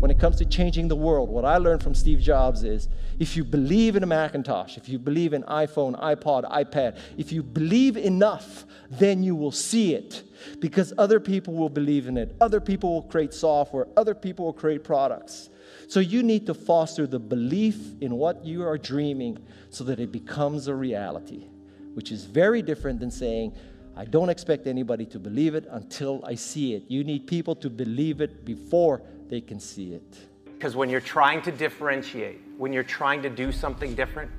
when it comes to changing the world, what I learned from Steve Jobs is, if you believe in a Macintosh, if you believe in iPhone, iPod, iPad, if you believe enough, then you will see it. Because other people will believe in it. Other people will create software. Other people will create products. So you need to foster the belief in what you are dreaming so that it becomes a reality, which is very different than saying, I don't expect anybody to believe it until I see it. You need people to believe it before they can see it. Because when you're trying to differentiate, when you're trying to do something different,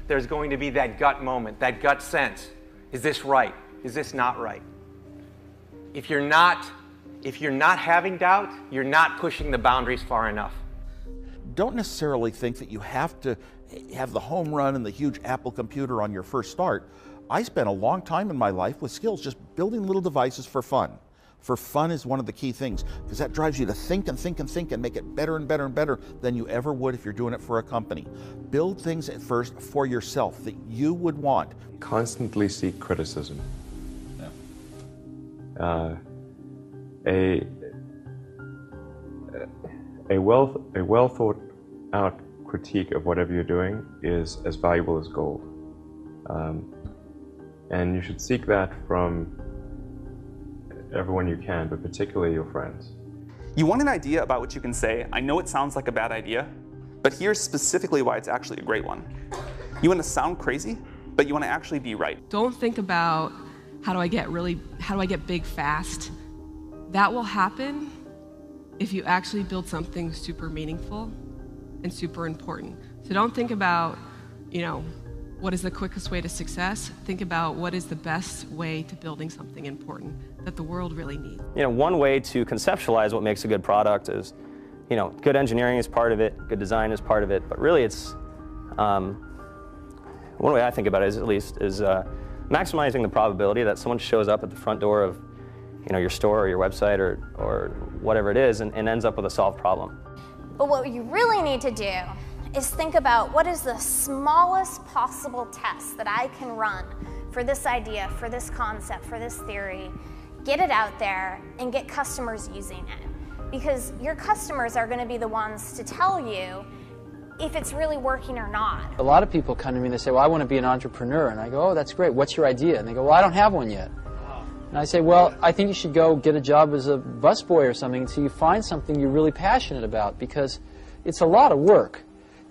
there's going to be that gut moment, that gut sense. Is this right? Is this not right? If you're not having doubt, you're not pushing the boundaries far enough. Don't necessarily think that you have to have the home run and the huge Apple computer on your first start. I spent a long time in my life with skills just building little devices for fun. For fun is one of the key things, because that drives you to think and think and think and make it better and better and better than you ever would if you're doing it for a company. Build things at first for yourself that you would want. Constantly seek criticism. Yeah. A well thought out critique of whatever you're doing is as valuable as gold. And you should seek that from everyone you can, but particularly your friends. You want an idea about what you can say. I know it sounds like a bad idea, but here's specifically why it's actually a great one. You want to sound crazy, but you want to actually be right. Don't think about how do I get big fast. That will happen if you actually build something super meaningful and super important. So don't think about, what is the quickest way to success? Think about what is the best way to building something important that the world really needs. One way to conceptualize what makes a good product is, good engineering is part of it, good design is part of it, but really it's, one way I think about it is, at least, is maximizing the probability that someone shows up at the front door of, your store or your website or whatever it is and ends up with a solved problem. But what you really need to do is think about what is the smallest possible test that I can run for this idea, for this concept, for this theory, get it out there and get customers using it. Because your customers are going to be the ones to tell you if it's really working or not. A lot of people come to me and they say, well, I want to be an entrepreneur. And I go, oh, that's great. What's your idea? And they go, well, I don't have one yet. And I say, well, I think you should go get a job as a busboy or something until you find something you're really passionate about, because it's a lot of work.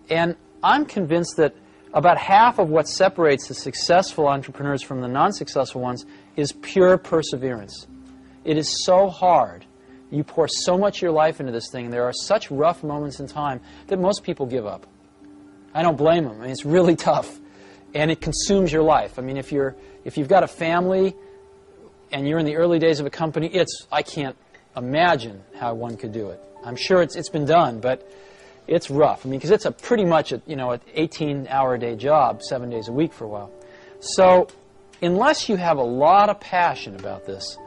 And I'm convinced that about half of what separates the successful entrepreneurs from the non-successful ones is pure perseverance. It is so hard. You pour so much of your life into this thing, and there are such rough moments in time that most people give up. I don't blame them. I mean, it's really tough, and it consumes your life. I mean, if you've got a family and you're in the early days of a company, I can't imagine how one could do it. I'm sure it's been done, but it's rough. I mean, because it's pretty much an 18-hour-a-day job, 7 days a week for a while. So unless you have a lot of passion about this,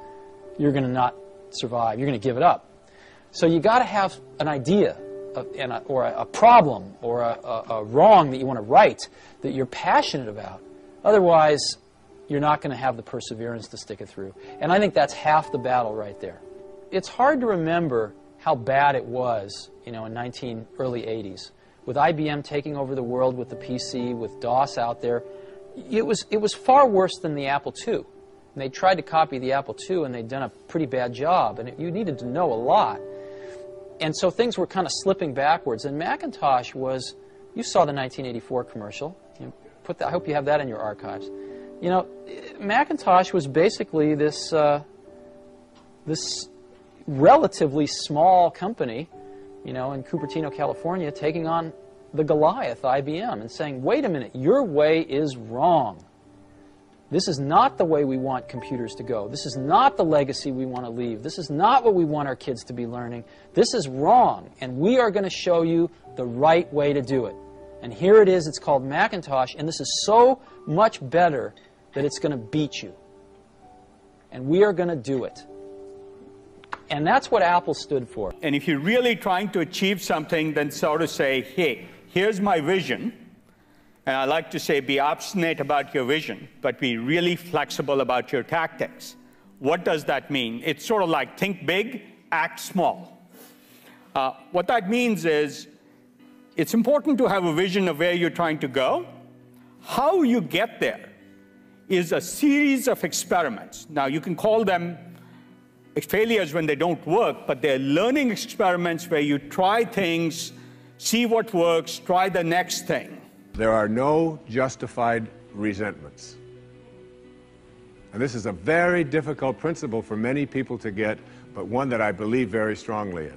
you're going to not survive. You're going to give it up. So you got to have an idea or a problem or a wrong that you want to right that you're passionate about. Otherwise, you're not going to have the perseverance to stick it through. And I think that's half the battle right there. It's hard to remember how bad it was, in early 80s, with IBM taking over the world with the PC, with DOS out there. It was far worse than the Apple II. And they tried to copy the Apple II, and they'd done a pretty bad job, and you needed to know a lot. And so things were kind of slipping backwards. And Macintosh was, you saw the 1984 commercial. I hope you have that in your archives. Macintosh was basically this relatively small company, in Cupertino, California, taking on the Goliath, IBM, and saying, wait a minute, your way is wrong. This is not the way we want computers to go. This is not the legacy we want to leave. This is not what we want our kids to be learning. This is wrong, and we are going to show you the right way to do it. And here it is. It's called Macintosh, and this is so much better that it's going to beat you. And we are going to do it. And that's what Apple stood for. And if you're really trying to achieve something, then sort of say, hey, here's my vision. And I like to say, be obstinate about your vision, but be really flexible about your tactics. What does that mean? It's sort of like think big, act small. What that means is it's important to have a vision of where you're trying to go. How you get there is a series of experiments. Now, you can call them failures when they don't work, but they're learning experiments where you try things, see what works, try the next thing. There are no justified resentments. And this is a very difficult principle for many people to get, but one that I believe very strongly in.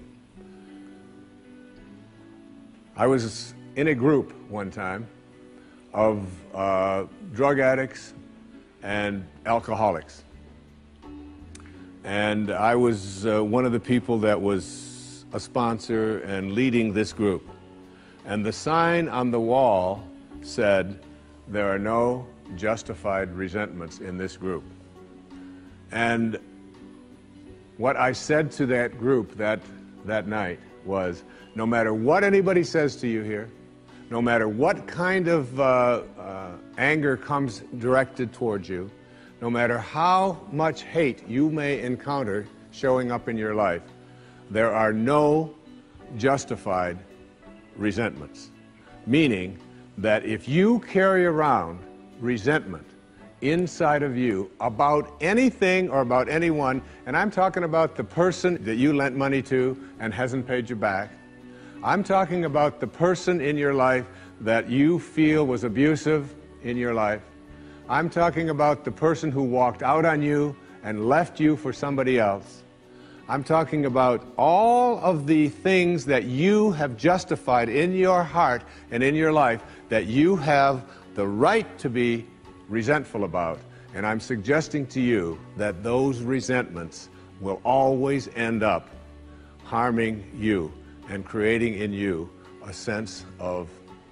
I was in a group one time of drug addicts and alcoholics. And I was one of the people that was a sponsor and leading this group. And the sign on the wall said, "There are no justified resentments in this group." And what I said to that group that night was, no matter what anybody says to you here, no matter what kind of anger comes directed towards you, no matter how much hate you may encounter showing up in your life, there are no justified resentments. Meaning that if you carry around resentment inside of you about anything or about anyone, and I'm talking about the person that you lent money to and hasn't paid you back, I'm talking about the person in your life that you feel was abusive in your life, I'm talking about the person who walked out on you and left you for somebody else. I'm talking about all of the things that you have justified in your heart and in your life that you have the right to be resentful about. And I'm suggesting to you that those resentments will always end up harming you and creating in you a sense of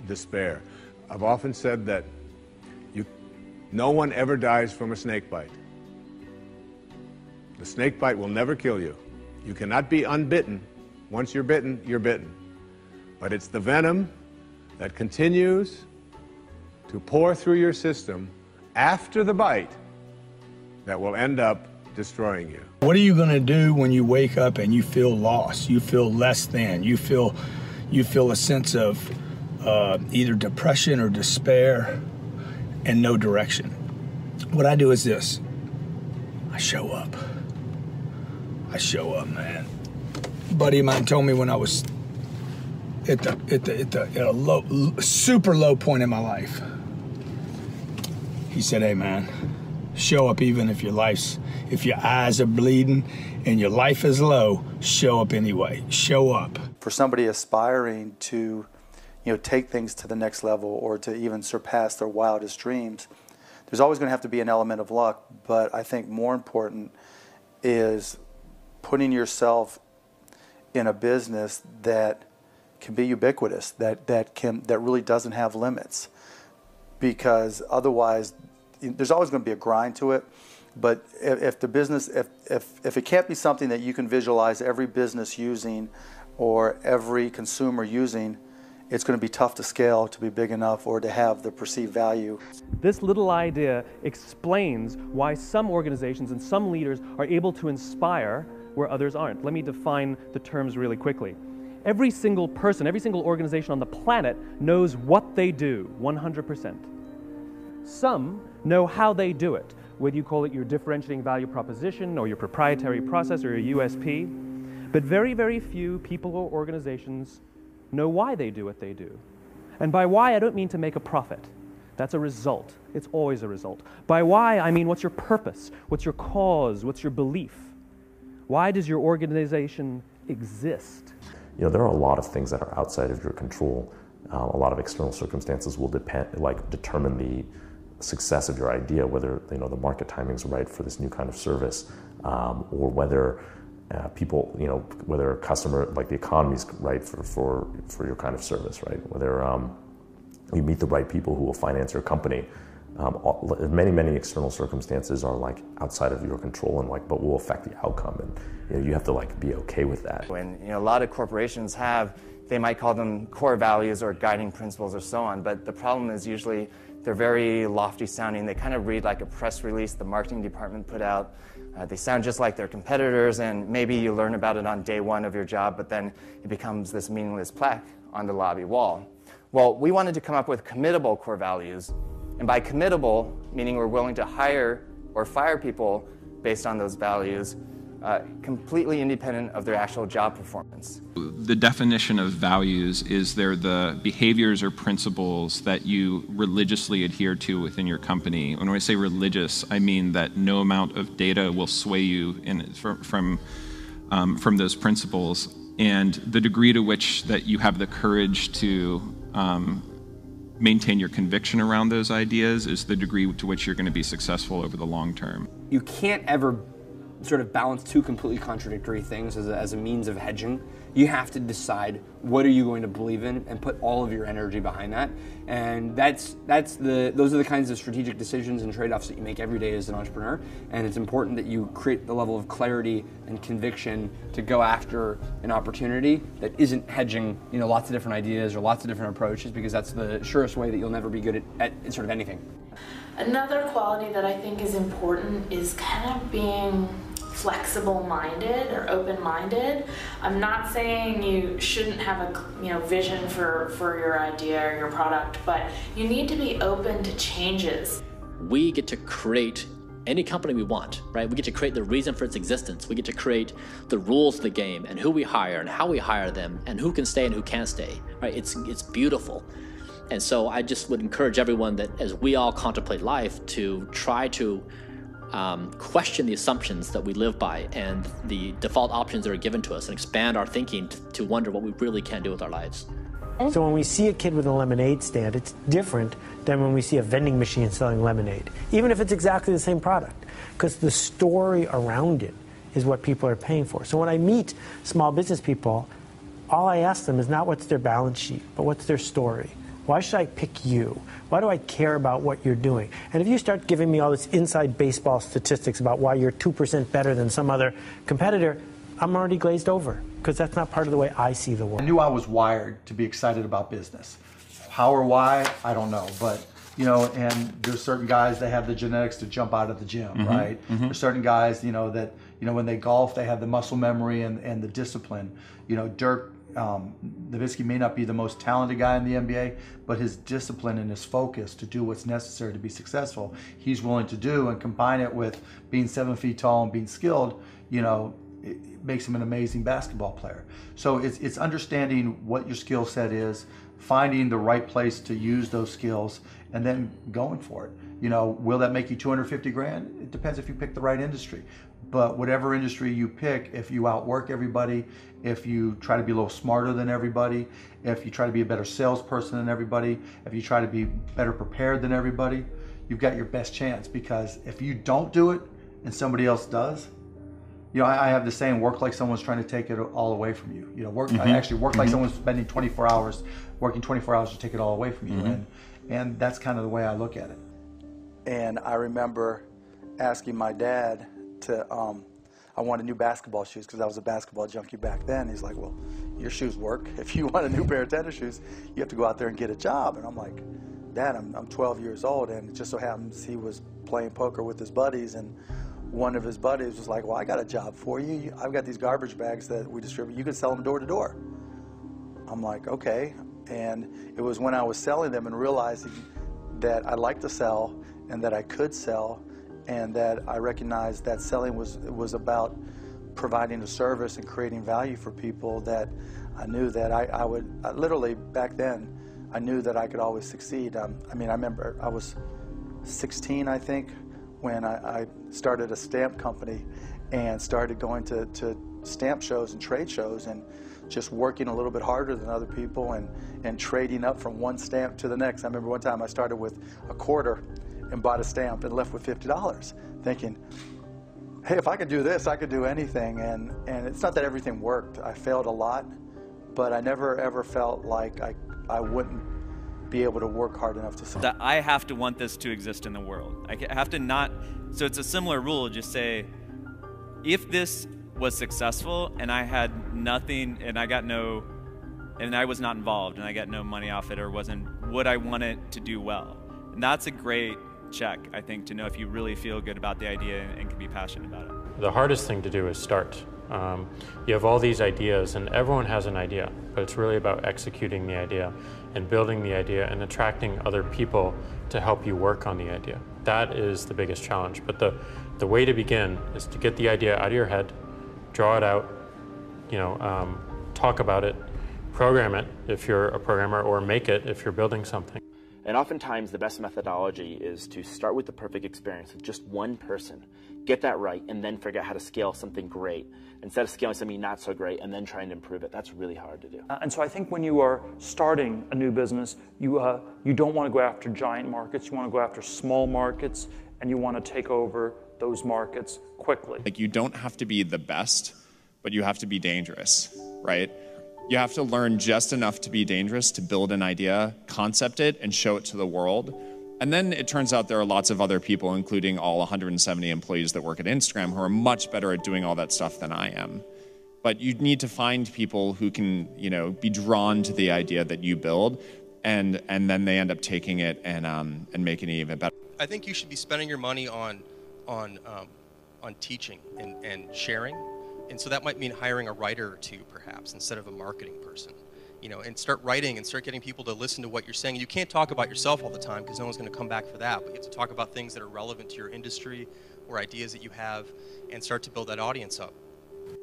despair. I've often said that no one ever dies from a snake bite. The snake bite will never kill you. You cannot be unbitten. Once you're bitten, you're bitten. But it's the venom that continues to pour through your system after the bite that will end up destroying you. What are you going to do when you wake up and you feel lost? You feel less than. You feel a sense of either depression or despair and no direction. What I do is this. I show up. I show up, man. A buddy of mine told me when I was at a super low point in my life. He said, "Hey, man, show up even if if your eyes are bleeding and your life is low, show up anyway. Show up." For somebody aspiring to, take things to the next level or to even surpass their wildest dreams, there's always going to have to be an element of luck. But I think more important is putting yourself in a business that can be ubiquitous, that really doesn't have limits. Because otherwise, there's always going to be a grind to it. But if the business, if it can't be something that you can visualize every business using or every consumer using, it's going to be tough to scale to be big enough or to have the perceived value. This little idea explains why some organizations and some leaders are able to inspire where others aren't. Let me define the terms really quickly. Every single person, every single organization on the planet knows what they do, 100%. Some know how they do it, whether you call it your differentiating value proposition or your proprietary process or your USP. But very, very few people or organizations know why they do what they do. And by why, I don't mean to make a profit. That's a result. It's always a result. By why, I mean what's your purpose? What's your cause? What's your belief? Why does your organization exist? There are a lot of things that are outside of your control. A lot of external circumstances will determine the success of your idea, whether the market timing's right for this new kind of service, or whether people, whether a customer, like the economy's right for your kind of service, right? Whether you meet the right people who will finance your company. Many external circumstances are outside of your control and but will affect the outcome, and you have to be okay with that. When a lot of corporations they might call them core values or guiding principles or so on, but the problem is usually they're very lofty sounding. They kind of read like a press release the marketing department put out, They sound just like their competitors, and maybe you learn about it on day one of your job, but then it becomes this meaningless plaque on the lobby wall. Well, we wanted to come up with committable core values, and by committable, meaning we're willing to hire or fire people based on those values, completely independent of their actual job performance. The definition of values is they're the behaviors or principles that you religiously adhere to within your company. When I say religious, I mean that no amount of data will sway you from those principles, and the degree to which that you have the courage to maintain your conviction around those ideas is the degree to which you're going to be successful over the long term. You can't ever sort of balance two completely contradictory things as a means of hedging. You have to decide what are you going to believe in and put all of your energy behind that. And those are the kinds of strategic decisions and trade-offs that you make every day as an entrepreneur. And it's important that you create the level of clarity and conviction to go after an opportunity that isn't hedging, lots of different ideas or lots of different approaches, because that's the surest way that you'll never be good at sort of anything. Another quality that I think is important is kind of being flexible-minded or open-minded. I'm not saying you shouldn't have a vision for your idea or your product, but you need to be open to changes. We get to create any company we want, right? We get to create the reason for its existence. We get to create the rules of the game and who we hire and how we hire them and who can stay and who can't stay, right? It's beautiful. And so I just would encourage everyone that as we all contemplate life to try to question the assumptions that we live by and the default options that are given to us and expand our thinking to wonder what we really can do with our lives. So when we see a kid with a lemonade stand, it's different than when we see a vending machine selling lemonade, even if it's exactly the same product, because the story around it is what people are paying for. So when I meet small business people, all I ask them is not what's their balance sheet, but what's their story. Why should I pick you? Why do I care about what you're doing? And if you start giving me all this inside baseball statistics about why you're 2% better than some other competitor, I'm already glazed over, because that's not part of the way I see the world. I knew I was wired to be excited about business. How or why, I don't know. But, and there's certain guys that have the genetics to jump out of the gym, right? There's certain guys, that, when they golf, they have the muscle memory and the discipline. Dirk Nowitzki may not be the most talented guy in the NBA, but his discipline and his focus to do what's necessary to be successful, he's willing to do, and combine it with being 7 feet tall and being skilled, it makes him an amazing basketball player. So it's understanding what your skill set is, finding the right place to use those skills, and then going for it. Will that make you 250 grand? It depends if you pick the right industry. But whatever industry you pick, if you outwork everybody, if you try to be a little smarter than everybody, if you try to be a better salesperson than everybody, if you try to be better prepared than everybody, you've got your best chance. Because if you don't do it and somebody else does, I have the saying, work like someone's trying to take it all away from you. I actually work like someone's spending 24 hours, working 24 hours to take it all away from you. And that's kind of the way I look at it. And I remember asking my dad I wanted new basketball shoes because I was a basketball junkie back then. He's like, well, your shoes work. If you want a new pair of tennis shoes, you have to go out there and get a job. And I'm like, Dad, I'm 12 years old, and it just so happens he was playing poker with his buddies, and one of his buddies was like, well, I got a job for you. I've got these garbage bags that we distribute. You can sell them door to door. I'm like, okay. And it was when I was selling them and realizing that I liked to sell and that I could sell, and that I recognized that selling was about providing a service and creating value for people, that I knew that I would literally back then, I knew that I could always succeed. I remember I was 16, I think, when I started a stamp company and started going to stamp shows and trade shows and just working a little bit harder than other people and trading up from one stamp to the next. I remember one time I started with a quarter and bought a stamp and left with $50, thinking, hey, if I could do this, I could do anything. And it's not that everything worked. I failed a lot, but I never ever felt like I wouldn't be able to work hard enough to that I have to want this to exist in the world. I have to not, so it's a similar rule, just say, if this was successful and I had nothing and I was not involved and I got no money off it or would I want it to do well? And that's a great check, I think, to know if you really feel good about the idea and can be passionate about it. the hardest thing to do is start. You have all these ideas, and everyone has an idea, but it's really about executing the idea and building the idea and attracting other people to help you work on the idea. That is the biggest challenge. But the way to begin is to get the idea out of your head, draw it out, talk about it, program it if you're a programmer, or make it if you're building something. And oftentimes the best methodology is to start with the perfect experience with just one person, get that right, and then figure out how to scale something great instead of scaling something not so great and then trying to improve it. That's really hard to do. And so I think when you are starting a new business, you don't want to go after giant markets. You want to go after small markets, and you want to take over those markets quickly. Like, you don't have to be the best, but you have to be dangerous, right? You have to learn just enough to be dangerous to build an idea, concept it, and show it to the world. And then it turns out there are lots of other people, including all 170 employees that work at Instagram, who are much better at doing all that stuff than I am. But you need to find people who can, be drawn to the idea that you build, and then they end up taking it and making it even better. I think you should be spending your money on teaching and sharing. And so that might mean hiring a writer or two, perhaps, instead of a marketing person. And start writing and start getting people to listen to what you're saying. You can't talk about yourself all the time because no one's going to come back for that, but you have to talk about things that are relevant to your industry or ideas that you have and start to build that audience up.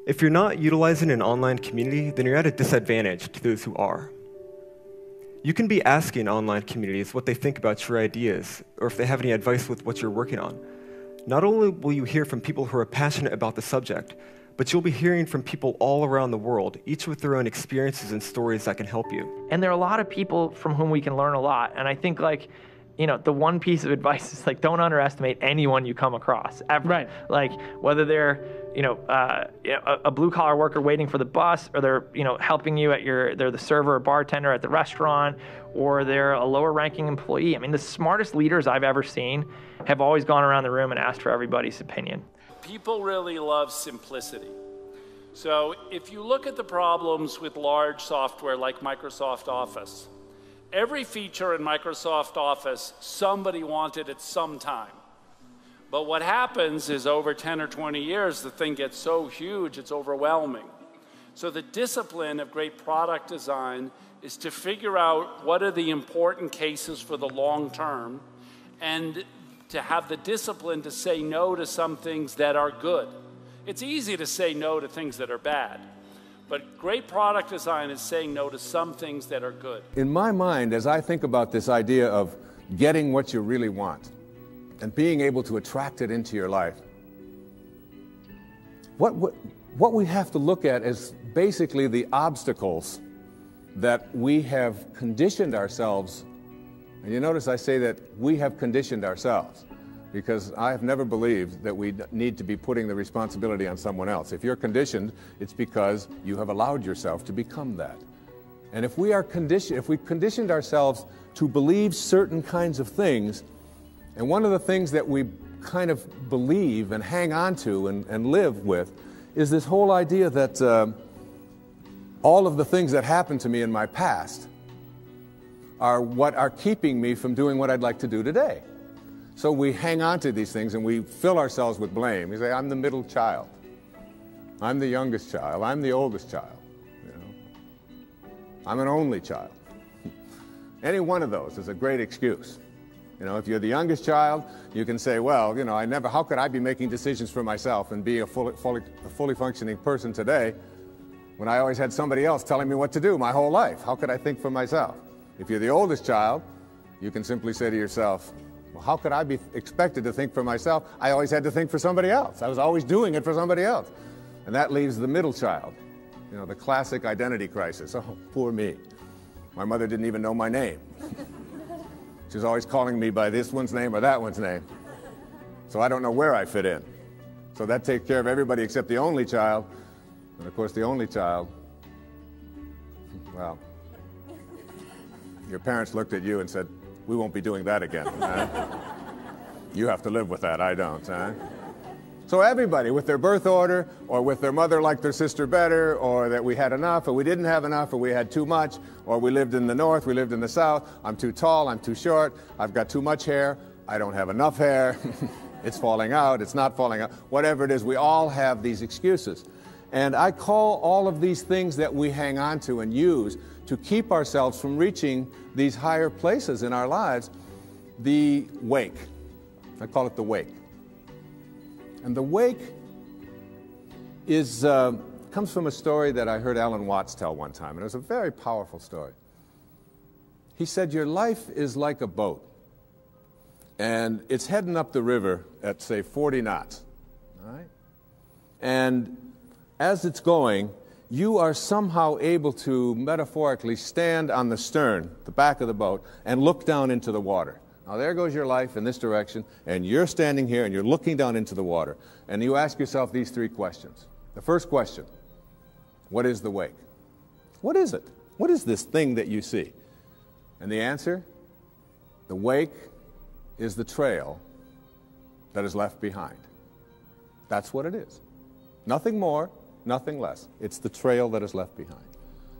If you're not utilizing an online community, then you're at a disadvantage to those who are. You can be asking online communities what they think about your ideas, or if they have any advice with what you're working on. Not only will you hear from people who are passionate about the subject, but you'll be hearing from people all around the world, each with their own experiences and stories that can help you. And there are a lot of people from whom we can learn a lot. And I think the one piece of advice is don't underestimate anyone you come across ever. Right. Like whether they're, a blue collar worker waiting for the bus, or they're, helping you they're the server or bartender at the restaurant, or they're a lower ranking employee. I mean, the smartest leaders I've ever seen have always gone around the room and asked for everybody's opinion. People really love simplicity. So if you look at the problems with large software like Microsoft Office, every feature in Microsoft Office somebody wanted at some time. But what happens is over 10 or 20 years, the thing gets so huge, it's overwhelming. So the discipline of great product design is to figure out what are the important cases for the long term, and to have the discipline to say no to some things that are good. It's easy to say no to things that are bad, but great product design is saying no to some things that are good. In my mind, as I think about this idea of getting what you really want and being able to attract it into your life, what we have to look at is basically the obstacles that we have conditioned ourselves. And you notice I say that we have conditioned ourselves, because I have never believed that we need to be putting the responsibility on someone else. If you're conditioned, it's because you have allowed yourself to become that. And if we conditioned ourselves to believe certain kinds of things, and one of the things that we kind of believe and hang on to and live with is this whole idea that all of the things that happened to me in my past are what are keeping me from doing what I'd like to do today. So we hang on to these things and we fill ourselves with blame. We say, I'm the middle child. I'm the youngest child. I'm the oldest child. I'm an only child. Any one of those is a great excuse. If you're the youngest child, you can say, well, how could I be making decisions for myself and be a fully functioning person today when I always had somebody else telling me what to do my whole life? How could I think for myself? If you're the oldest child, you can simply say to yourself, well, how could I be expected to think for myself? I always had to think for somebody else. I was always doing it for somebody else. And that leaves the middle child, the classic identity crisis. Oh, poor me. My mother didn't even know my name. She was always calling me by this one's name or that one's name. So I don't know where I fit in. So that takes care of everybody except the only child. And of course, the only child, well, your parents looked at you and said, we won't be doing that again. You have to live with that, I don't. So everybody, with their birth order, or with their mother liked their sister better, or that we had enough, or we didn't have enough, or we had too much, or we lived in the north, we lived in the south, I'm too tall, I'm too short, I've got too much hair, I don't have enough hair. It's falling out, it's not falling out, whatever it is, we all have these excuses. And I call all of these things that we hang on to and use to keep ourselves from reaching these higher places in our lives, the wake. I call it the wake. And the wake is, comes from a story that I heard Alan Watts tell one time, and it was a very powerful story. He said, your life is like a boat, and it's heading up the river at, say, 40 knots, all right? And as it's going, you are somehow able to metaphorically stand on the stern, the back of the boat, and look down into the water. Now there goes your life in this direction, and you're standing here and you're looking down into the water. And you ask yourself these three questions. The first question, what is the wake? What is it? What is this thing that you see? And the answer, the wake is the trail that is left behind. That's what it is. Nothing more, nothing less. It's the trail that is left behind.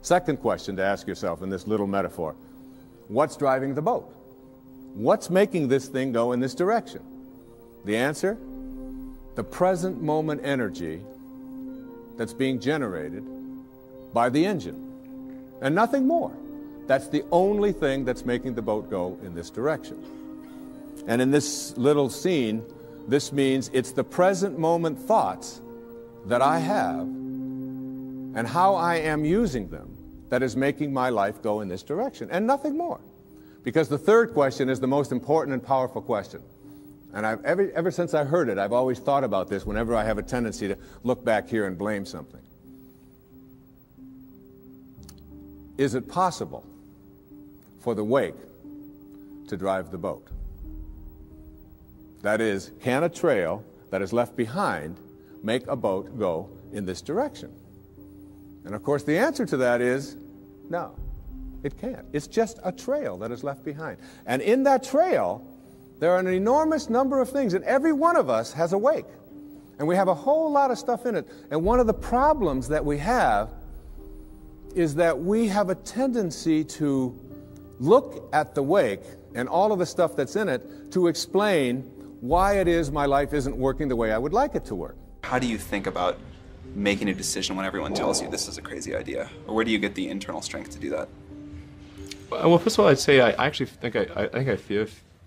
Second question to ask yourself in this little metaphor, what's driving the boat? What's making this thing go in this direction? The answer, the present moment energy that's being generated by the engine, and nothing more. That's the only thing that's making the boat go in this direction. And in this little scene, this means it's the present moment thoughts that I have and how I am using them that is making my life go in this direction, and nothing more. Because the third question is the most important and powerful question. And ever since I heard it, I've always thought about this whenever I have a tendency to look back here and blame something. Is it possible for the wake to drive the boat? That is, can a trail that is left behind make a boat go in this direction? And of course the answer to that is no, it can't. It's just a trail that is left behind. And in that trail, there are an enormous number of things, and every one of us has a wake. And we have a whole lot of stuff in it. And one of the problems that we have is that we have a tendency to look at the wake and all of the stuff that's in it to explain why it is my life isn't working the way I would like it to work. How do you think about making a decision when everyone tells you this is a crazy idea? Or where do you get the internal strength to do that? Well, first of all, I'd say I actually think I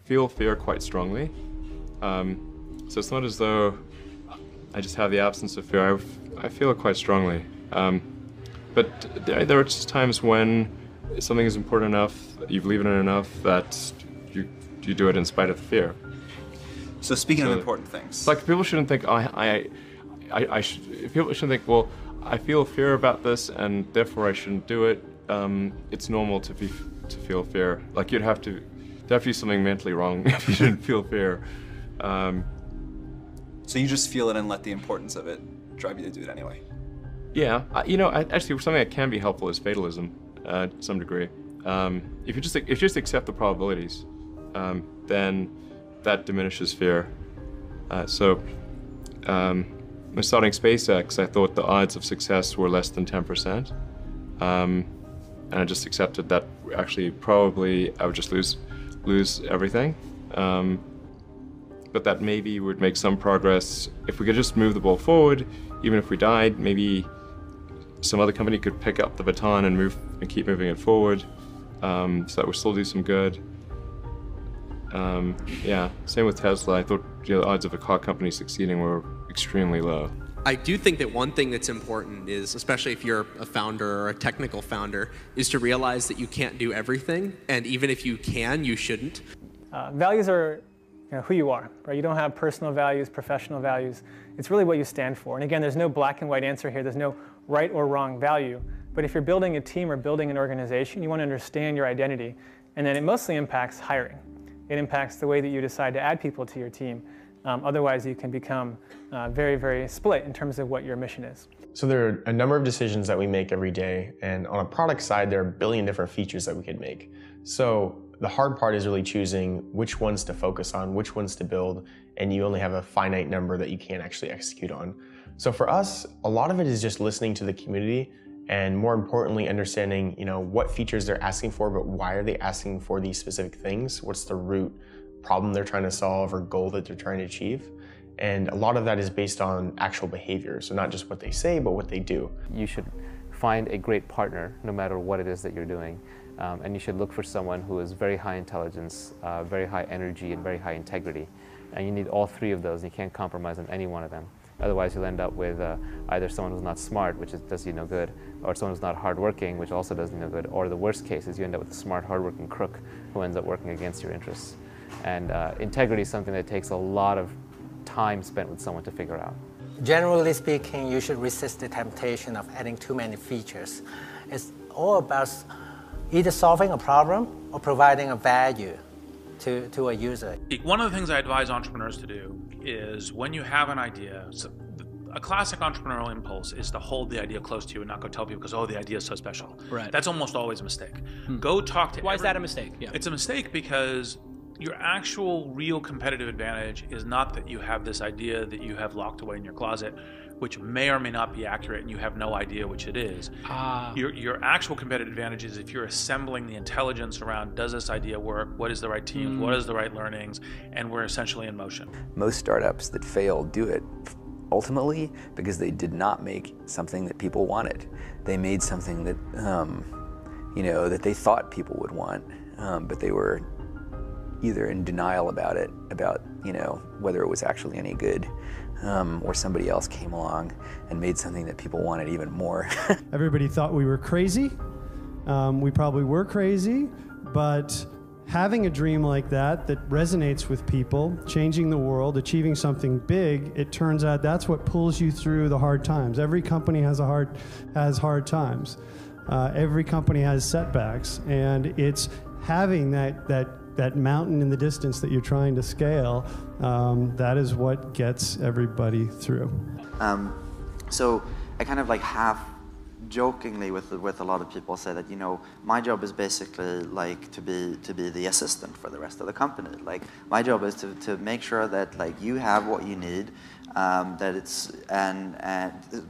feel fear quite strongly. So it's not as though I just have the absence of fear. I feel it quite strongly. But there are just times when something is important enough, you believe in it enough, that you do it in spite of the fear. So speaking of important things, like people shouldn't think people shouldn't think, well, I feel fear about this and therefore I shouldn't do it. It's normal to feel fear. Like you'd have to be something mentally wrong if you didn't feel fear. So you just feel it and let the importance of it drive you to do it anyway. Yeah, actually something that can be helpful is fatalism, to some degree. If you just accept the probabilities, then that diminishes fear. When starting SpaceX, I thought the odds of success were less than 10%, and I just accepted that actually probably I would just lose everything. But that maybe would make some progress if we could just move the ball forward. Even if we died, maybe some other company could pick up the baton and keep moving it forward, so that would still do some good. Yeah, same with Tesla. I thought the odds of a car company succeeding were extremely low. I do think that one thing that's important is, especially if you're a founder or a technical founder, is to realize that you can't do everything, and even if you can, you shouldn't. Values are who you are, right? You don't have personal values, professional values. It's really what you stand for. And again, there's no black and white answer here. There's no right or wrong value. But if you're building a team or building an organization, you want to understand your identity. And then it mostly impacts hiring. It impacts the way that you decide to add people to your team. Otherwise, you can become very, very split in terms of what your mission is. So there are a number of decisions that we make every day. And on a product side, there are a billion different features that we could make. So the hard part is really choosing which ones to focus on, which ones to build, and you only have a finite number that you can't actually execute on. So for us, a lot of it is just listening to the community and more importantly, understanding what features they're asking for, but why are they asking for these specific things? What's the root problem they're trying to solve or goal that they're trying to achieve. And a lot of that is based on actual behavior. So not just what they say, but what they do. You should find a great partner no matter what it is that you're doing. And you should look for someone who is very high intelligence, very high energy, and very high integrity. And you need all three of those. You can't compromise on any one of them. Otherwise, you'll end up with either someone who's not smart, which does you no good, or someone who's not hardworking, which also does you no good, or the worst case is you end up with a smart, hardworking crook who ends up working against your interests. And integrity is something that takes a lot of time spent with someone to figure out. Generally speaking, you should resist the temptation of adding too many features. It's all about either solving a problem or providing a value to a user. One of the things I advise entrepreneurs to do is when you have an idea, a classic entrepreneurial impulse is to hold the idea close to you and not go tell people because, oh, the idea is so special. Right. That's almost always a mistake. Go talk to Why is that a mistake? Yeah. It's a mistake because your actual real competitive advantage is not that you have this idea that you have locked away in your closet, which may or may not be accurate and you have no idea which it is. Your actual competitive advantage is if you're assembling the intelligence around, does this idea work? What is the right team? What is the right learnings? And we're essentially in motion. Most startups that fail do it ultimately because they did not make something that people wanted. They made something that, that they thought people would want, but they were either in denial about it, whether it was actually any good, or somebody else came along and made something that people wanted even more. Everybody thought we were crazy. We probably were crazy, but having a dream like that resonates with people, changing the world, achieving something big, it turns out that's what pulls you through the hard times. Every company has hard times. Every company has setbacks, and it's having that mountain in the distance that you're trying to scale, that is what gets everybody through. So I kind of like half jokingly with a lot of people say that, my job is basically like to be the assistant for the rest of the company. Like my job is to make sure that like you have what you need, that it's and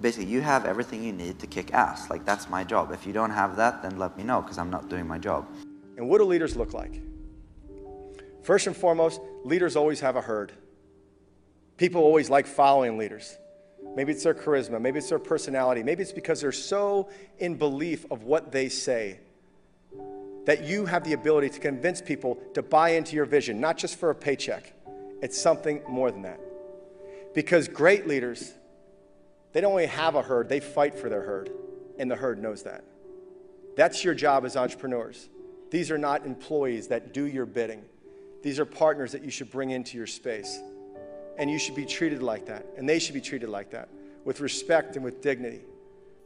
basically you have everything you need to kick ass. Like that's my job. If you don't have that, then let me know because I'm not doing my job. And what do leaders look like? First and foremost, leaders always have a herd. People always like following leaders. Maybe it's their charisma, maybe it's their personality, maybe it's because they're so in belief of what they say that you have the ability to convince people to buy into your vision, not just for a paycheck. It's something more than that. Because great leaders, they don't only have a herd, they fight for their herd, and the herd knows that. That's your job as entrepreneurs. These are not employees that do your bidding. These are partners that you should bring into your space. And you should be treated like that. And they should be treated like that, with respect and with dignity.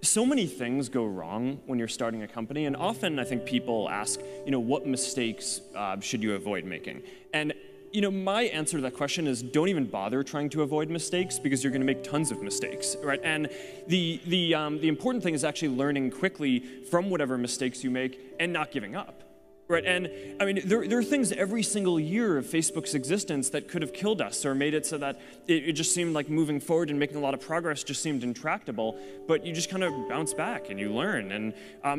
So many things go wrong when you're starting a company. And often I think people ask, what mistakes should you avoid making? And my answer to that question is don't even bother trying to avoid mistakes because you're going to make tons of mistakes, right? And the important thing is actually learning quickly from whatever mistakes you make and not giving up. Right, and I mean, there are things every single year of Facebook's existence that could have killed us or made it so that it just seemed like moving forward and making a lot of progress just seemed intractable, but you just kind of bounce back and you learn, and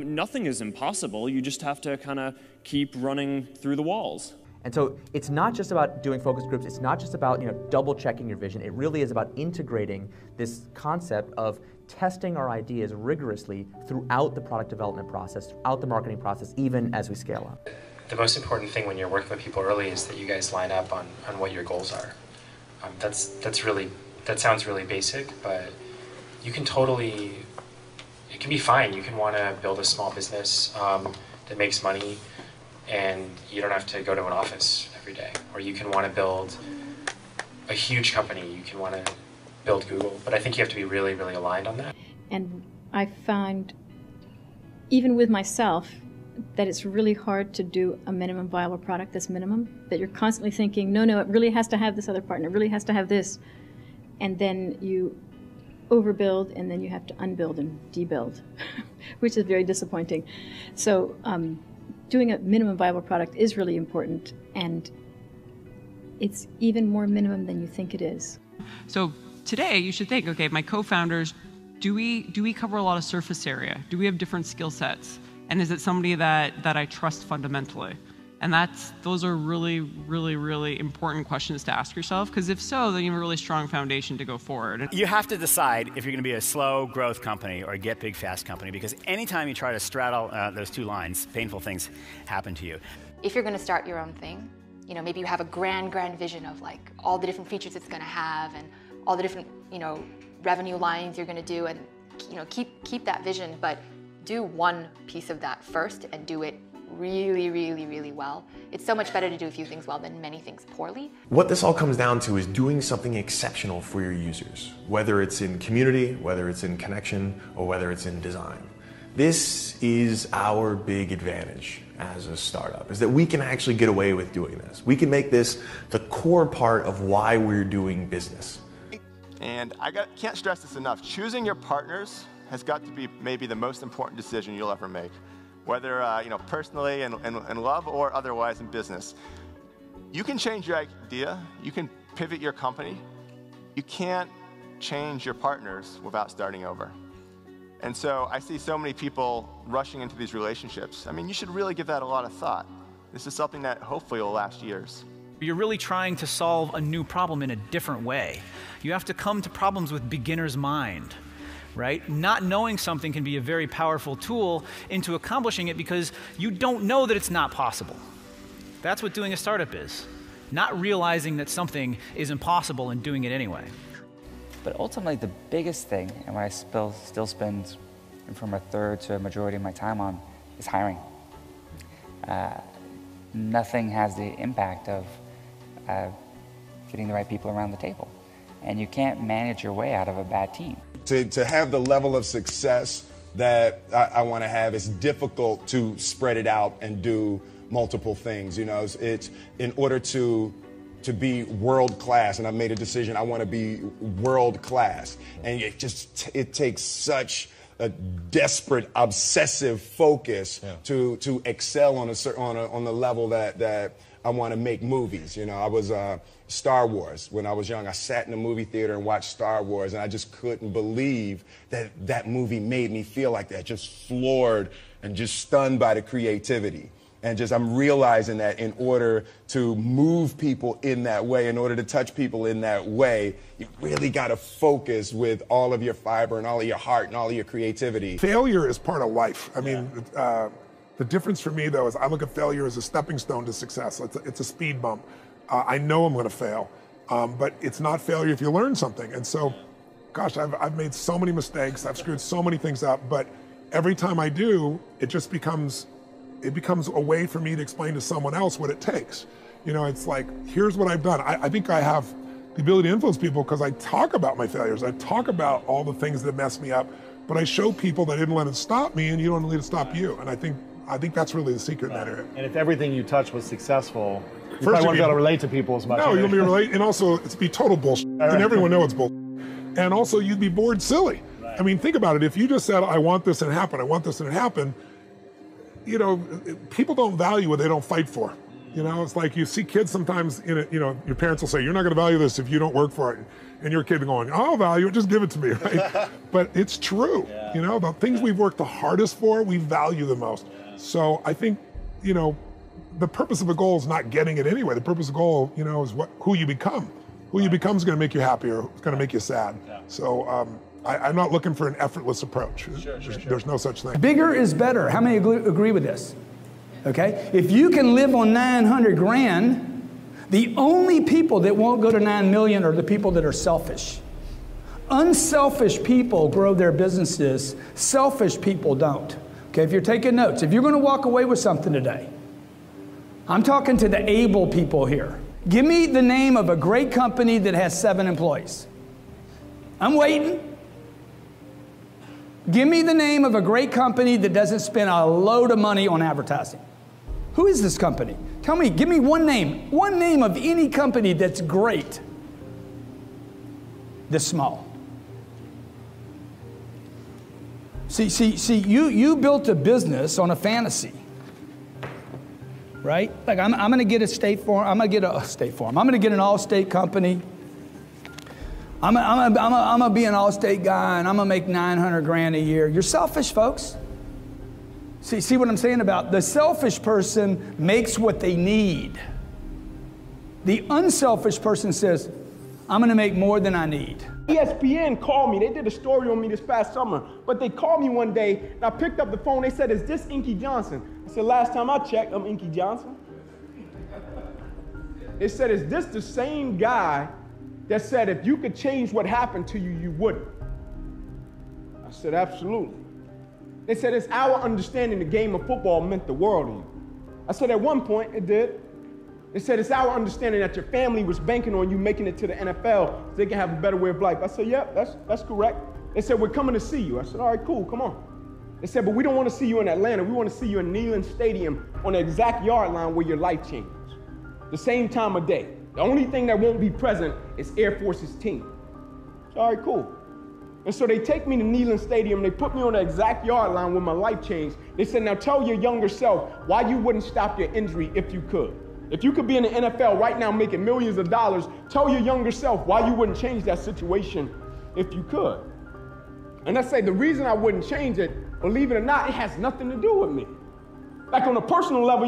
nothing is impossible. You just have to kind of keep running through the walls. And so it's not just about doing focus groups, it's not just about double checking your vision, it really is about integrating this concept of testing our ideas rigorously throughout the product development process, throughout the marketing process, even as we scale up. The most important thing when you're working with people early is that you guys line up on what your goals are. That sounds really basic, but you can totally, it can be fine. You can want to build a small business that makes money and you don't have to go to an office every day. Or you can want to build a huge company. You can want to build Google, but I think you have to be really, really aligned on that. And I found, even with myself, that it's really hard to do a minimum viable product that's minimum, that you're constantly thinking, no, it really has to have this other partner, it really has to have this. And then you overbuild, and then you have to unbuild and debuild, which is very disappointing. So doing a minimum viable product is really important, and it's even more minimum than you think it is. So today you should think, okay, my co-founders, do we cover a lot of surface area? Do we have different skill sets? And is it somebody that I trust fundamentally? And those are really, really, really important questions to ask yourself, because if so, then you have a really strong foundation to go forward. You have to decide if you're going to be a slow growth company or a get big fast company, because anytime you try to straddle those two lines, painful things happen to you. If you're going to start your own thing, maybe you have a grand vision of like all the different features it's going to have and all the different, revenue lines you're going to do, and keep that vision, but do one piece of that first and do it really, really, really well. It's so much better to do a few things well than many things poorly. What this all comes down to is doing something exceptional for your users, whether it's in community, whether it's in connection, or whether it's in design. This is our big advantage as a startup, is that we can actually get away with doing this. We can make this the core part of why we're doing business. And can't stress this enough. Choosing your partners has got to be maybe the most important decision you'll ever make. Whether personally in love or otherwise in business. You can change your idea, you can pivot your company. You can't change your partners without starting over. And so I see so many people rushing into these relationships. I mean, you should really give that a lot of thought. This is something that hopefully will last years. You're really trying to solve a new problem in a different way. You have to come to problems with beginner's mind. Right? Not knowing something can be a very powerful tool into accomplishing it, because you don't know that it's not possible. That's what doing a startup is. Not realizing that something is impossible and doing it anyway. But ultimately, the biggest thing, and what I still spend from a third to a majority of my time on, is hiring. Nothing has the impact of getting the right people around the table. And you can't manage your way out of a bad team. To have the level of success that I want to have, it's difficult to spread it out and do multiple things. It's in order to be world class, and I've made a decision. I want to be world class, and it takes such a desperate, obsessive focus to excel on the level that I want to make movies. I was Star Wars. When I was young, I sat in a movie theater and watched Star Wars, and I just couldn't believe that movie made me feel like that, just floored and just stunned by the creativity. And I'm realizing that in order to move people in that way, in order to touch people in that way, you really got to focus with all of your fiber and all of your heart and all of your creativity. Failure is part of life. I mean, the difference for me, though, is I look at failure as a stepping stone to success. It's a speed bump. I know I'm going to fail, but it's not failure if you learn something. And so, gosh, I've made so many mistakes. I've screwed so many things up, but every time I do, it just becomes a way for me to explain to someone else what it takes. It's like, here's what I've done. I think I have the ability to influence people because I talk about my failures. I talk about all the things that messed me up, but I show people that I didn't let it stop me, and you don't let it stop you. And I think that's really the secret in that area. And if everything you touch was successful, you probably won't be able to relate to people as much. No, you'll be relate, and also it's be total bullshit, and everyone knows it's bullshit. And also you'd be bored silly. Right. I mean, think about it. If you just said, I want this and it happened, I want this and it happened, people don't value what they don't fight for. It's like you see kids sometimes your parents will say, you're not going to value this if you don't work for it. And your kid going, I'll value it, just give it to me, right? But it's true. Yeah. The things we've worked the hardest for, we value the most. Yeah. So I think, the purpose of a goal is not getting it anyway. The purpose of a goal, is who you become. Who you become is going to make you happy or it's going to make you sad. Yeah. So I'm not looking for an effortless approach. Sure. There's no such thing. Bigger is better. How many agree with this? Okay? If you can live on 900 grand, the only people that won't go to 9 million are the people that are selfish. Unselfish people grow their businesses. Selfish people don't. Okay, if you're taking notes, if you're going to walk away with something today, I'm talking to the able people here. Give me the name of a great company that has 7 employees. I'm waiting. Give me the name of a great company that doesn't spend a load of money on advertising. Who is this company? Tell me, give me one name of any company that's great, this small. See, you built a business on a fantasy, right? Like I'm going to get a State Farm. I'm going to get a State Farm. I'm going to get an Allstate company. I'm going to be an Allstate guy, and I'm going to make 900 grand a year. You're selfish, folks. See what I'm saying about the selfish person makes what they need. The unselfish person says, I'm going to make more than I need. ESPN called me. They did a story on me this past summer. But they called me one day, and I picked up the phone. They said, is this Inky Johnson? I said, last time I checked, I'm Inky Johnson. They said, is this the same guy that said, if you could change what happened to you, you wouldn't? I said, absolutely. They said, it's our understanding the game of football meant the world to you. I said, at one point, it did. They said, it's our understanding that your family was banking on you making it to the NFL so they can have a better way of life. I said, yep, that's correct. They said, we're coming to see you. I said, all right, cool, come on. They said, but we don't want to see you in Atlanta. We want to see you in Neyland Stadium on the exact yard line where your life changes. The same time of day. The only thing that won't be present is Air Force's team. I said, all right, cool. And so they take me to Neyland Stadium, they put me on the exact yard line where my life changed. They said, now tell your younger self why you wouldn't stop your injury if you could. If you could be in the NFL right now making millions of dollars, tell your younger self why you wouldn't change that situation if you could. And I say the reason I wouldn't change it, believe it or not, it has nothing to do with me. Like on a personal level,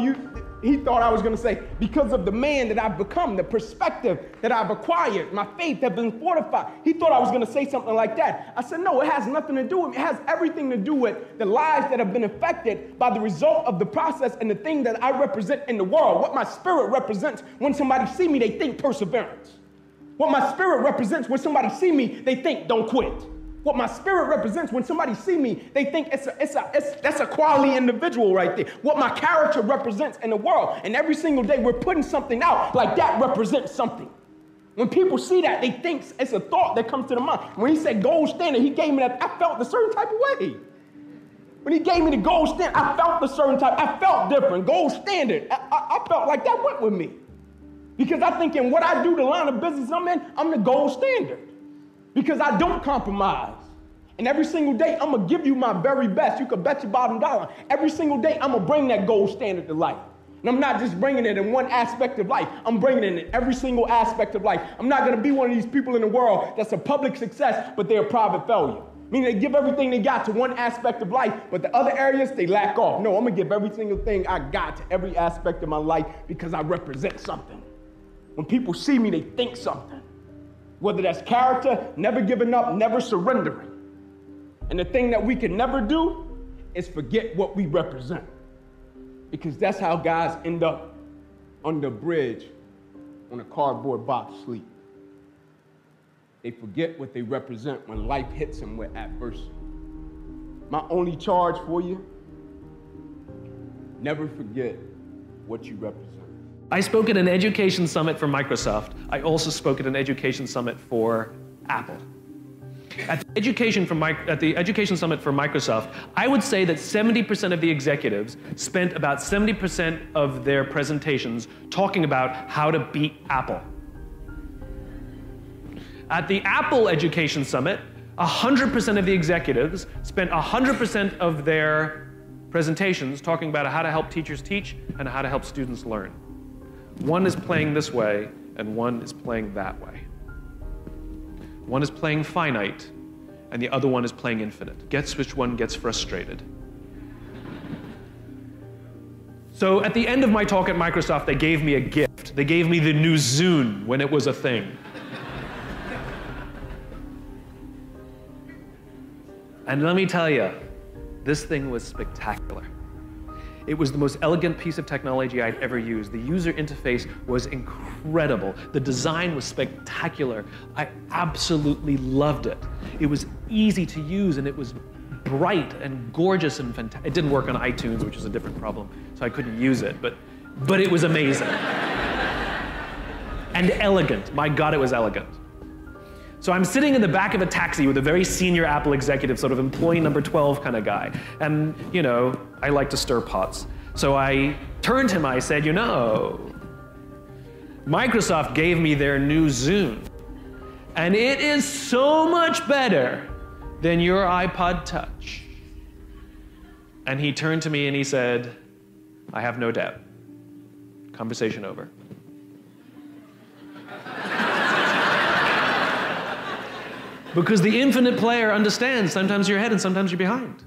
he thought I was going to say, because of the man that I've become, the perspective that I've acquired, my faith has been fortified. He thought I was going to say something like that. I said, no, it has nothing to do with me. It has everything to do with the lives that have been affected by the result of the process and the thing that I represent in the world. What my spirit represents when somebody see me, they think perseverance. What my spirit represents when somebody see me, they think don't quit. What my spirit represents when somebody see me, they think that's a quality individual right there. What my character represents in the world. And every single day we're putting something out like that represents something. When people see that, they think it's a thought that comes to the mind. When he said gold standard, he gave me that, I felt a certain type of way. When he gave me the gold standard, I felt a certain type, I felt different. Gold standard, I felt like that went with me. Because I think in what I do, the line of business I'm in, I'm the gold standard. Because I don't compromise. And every single day, I'm going to give you my very best. You can bet your bottom dollar. Every single day, I'm going to bring that gold standard to life. And I'm not just bringing it in one aspect of life. I'm bringing it in every single aspect of life. I'm not going to be one of these people in the world that's a public success, but they're a private failure. Meaning they give everything they got to one aspect of life, but the other areas, they lack off. No, I'm going to give every single thing I got to every aspect of my life because I represent something. When people see me, they think something. Whether that's character, never giving up, never surrendering. And the thing that we can never do is forget what we represent. Because that's how guys end up under a bridge on a cardboard box asleep. They forget what they represent when life hits them with adversity. My only charge for you, never forget what you represent. I spoke at an education summit for Microsoft. I also spoke at an education summit for Apple. At the education summit for Microsoft, I would say that 70% of the executives spent about 70% of their presentations talking about how to beat Apple. At the Apple Education Summit, 100% of the executives spent 100% of their presentations talking about how to help teachers teach and how to help students learn. One is playing this way, and one is playing that way. One is playing finite, and the other one is playing infinite. Guess which one gets frustrated. So at the end of my talk at Microsoft, they gave me a gift. They gave me the new Zune when it was a thing. And let me tell you, this thing was spectacular. It was the most elegant piece of technology I'd ever used. The user interface was incredible. The design was spectacular. I absolutely loved it. It was easy to use, and it was bright and gorgeous and fantastic. It didn't work on iTunes, which is a different problem, so I couldn't use it, but it was amazing. And elegant. My God, it was elegant. So I'm sitting in the back of a taxi with a very senior Apple executive, sort of employee number 12 kind of guy. And, you know, I like to stir pots. So I turned to him, I said, you know, Microsoft gave me their new Zune, and it is so much better than your iPod Touch. And he turned to me and he said, I have no doubt. Conversation over. Because the infinite player understands sometimes you're ahead and sometimes you're behind.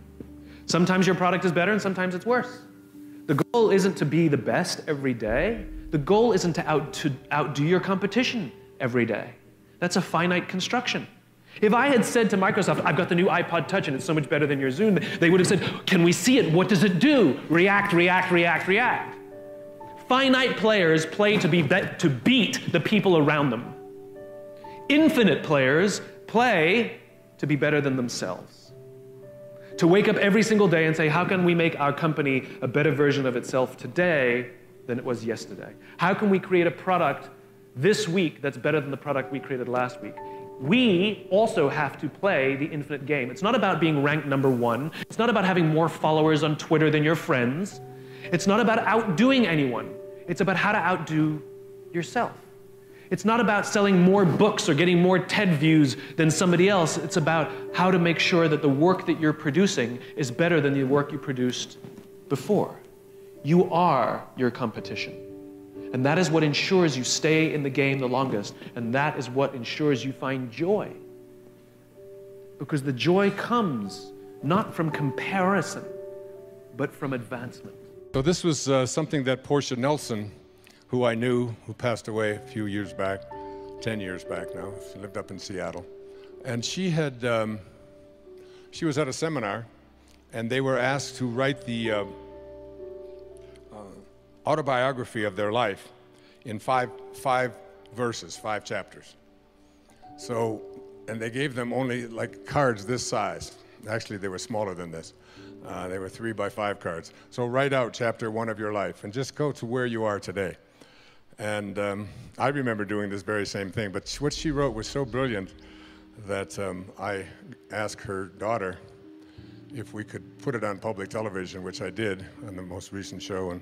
Sometimes your product is better and sometimes it's worse. The goal isn't to be the best every day. The goal isn't to outdo your competition every day. That's a finite construction. If I had said to Microsoft, I've got the new iPod Touch and it's so much better than your Zune, they would have said, can we see it? What does it do? React, react, react, react. Finite players play to beat the people around them. Infinite players play to be better than themselves. To wake up every single day and say, how can we make our company a better version of itself today than it was yesterday? How can we create a product this week that's better than the product we created last week? We also have to play the infinite game. It's not about being ranked #1. It's not about having more followers on Twitter than your friends. It's not about outdoing anyone. It's about how to outdo yourself. It's not about selling more books or getting more TED views than somebody else. It's about how to make sure that the work that you're producing is better than the work you produced before. You are your competition. And that is what ensures you stay in the game the longest. And that is what ensures you find joy. Because the joy comes not from comparison, but from advancement. So this was something that Portia Nelson, who I knew, who passed away a few years back, 10 years back now. She lived up in Seattle. And she was at a seminar, and they were asked to write the autobiography of their life in five verses, 5 chapters. So, and they gave them only like cards this size. Actually, they were smaller than this. They were 3 by 5 cards. So write out chapter 1 of your life and just go to where you are today. And I remember doing this very same thing, but what she wrote was so brilliant that I asked her daughter if we could put it on public television, which I did on the most recent show, and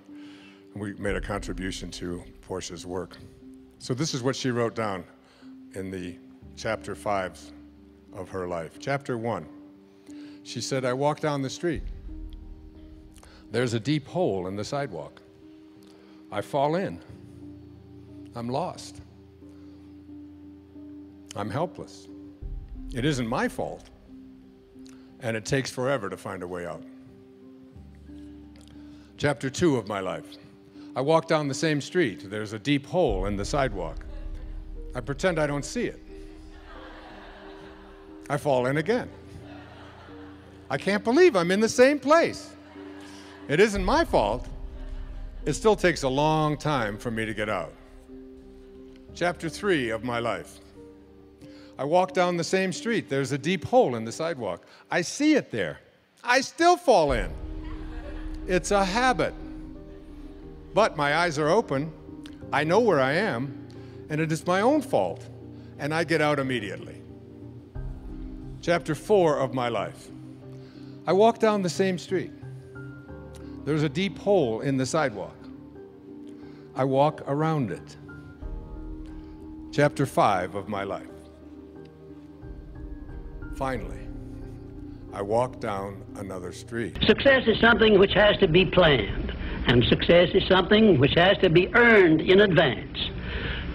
we made a contribution to Portia's work. So this is what she wrote down in the chapter 5 of her life. Chapter 1, she said, I walk down the street. There's a deep hole in the sidewalk. I fall in. I'm lost. I'm helpless. It isn't my fault, and it takes forever to find a way out. Chapter 2 of my life. I walk down the same street. There's a deep hole in the sidewalk. I pretend I don't see it. I fall in again. I can't believe I'm in the same place. It isn't my fault. It still takes a long time for me to get out. Chapter 3 of my life. I walk down the same street. There's a deep hole in the sidewalk. I see it there. I still fall in. It's a habit. But my eyes are open. I know where I am, and it is my own fault, and I get out immediately. Chapter 4 of my life. I walk down the same street. There's a deep hole in the sidewalk. I walk around it. Chapter 5 of my life. Finally, I walk down another street. Success is something which has to be planned, and success is something which has to be earned in advance.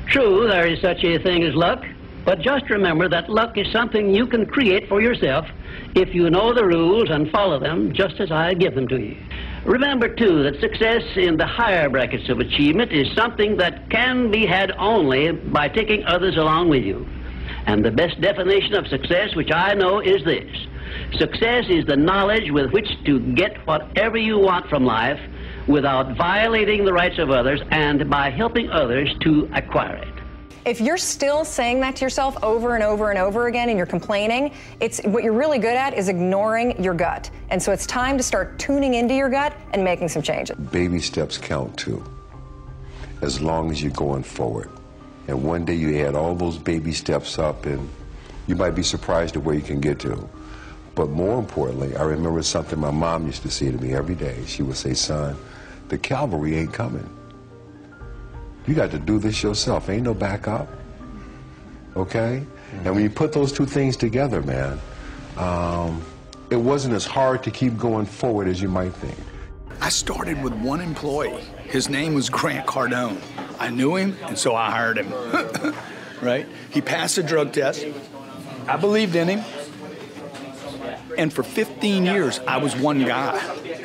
True, there is such a thing as luck, but just remember that luck is something you can create for yourself if you know the rules and follow them just as I give them to you. Remember, too, that success in the higher brackets of achievement is something that can be had only by taking others along with you. And the best definition of success, which I know, is this. Success is the knowledge with which to get whatever you want from life without violating the rights of others and by helping others to acquire it. If you're still saying that to yourself over and over and over again and you're complaining, what you're really good at is ignoring your gut. And so it's time to start tuning into your gut and making some changes. Baby steps count too, as long as you're going forward. And one day you add all those baby steps up and you might be surprised at where you can get to. But more importantly, I remember something my mom used to say to me every day. She would say, son, the cavalry ain't coming. You got to do this yourself. Ain't no backup. Okay? And when you put those two things together, man, it wasn't as hard to keep going forward as you might think. I started with one employee. His name was Grant Cardone. I knew him, and so I hired him. Right? He passed the drug test. I believed in him. And for 15 years, I was one guy.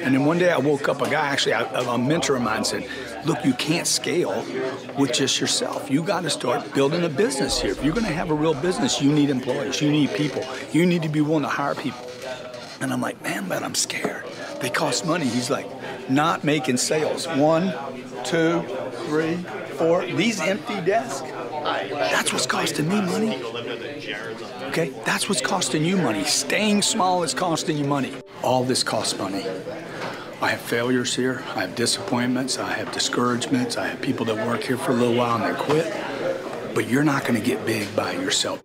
And then one day I woke up, a mentor of mine said, look, you can't scale with just yourself. You got to start building a business here. If you're going to have a real business, you need employees, you need people. You need to be willing to hire people. And I'm like, man, but I'm scared. They cost money. He's like, not making sales. 1, 2, 3, 4. These empty desks, that's what's costing me money. Okay, that's what's costing you money. Staying small is costing you money. All this costs money. I have failures here. I have disappointments. I have discouragements. I have people that work here for a little while and they quit. But you're not going to get big by yourself.